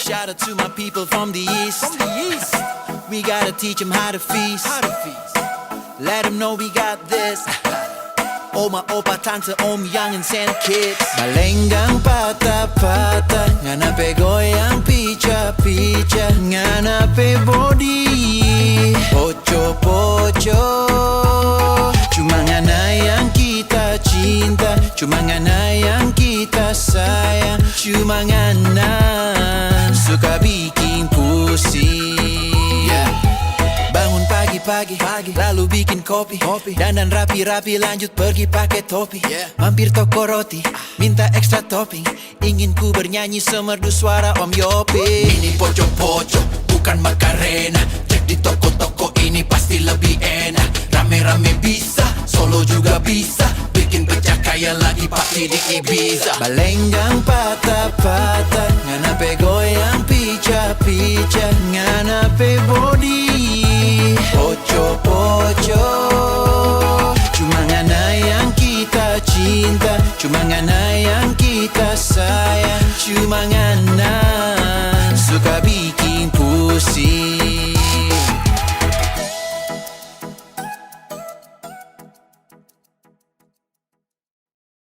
Shout out to my people from the east. We gotta teach them how to feast. Let them know we got this. Oma, opa, tante, om, young and Santa kids. Balenggang patah-patah, nganape goyang pica-pica, nganape body poco-poco. Cuma ngana yang kita cinta, cuma ngana yang kita sayang, cuma ngana suka bikin pusing. Bangun pagi-pagi, lalu bikin kopi, dandan rapi-rapi, lanjut pergi pakai topi. Mampir toko roti, minta ekstra topping, ingin ku bernyanyi semerdu suara Om Yopi. Ini poco-poco, bukan Macarena, cek di toko-toko ini pasti lebih enak. Rame-rame bisa, solo juga bisa, bikin pecah kaya lagi pasti di Ibiza. Balenggang patah-patah, nganape goyang pica-pica, nganape body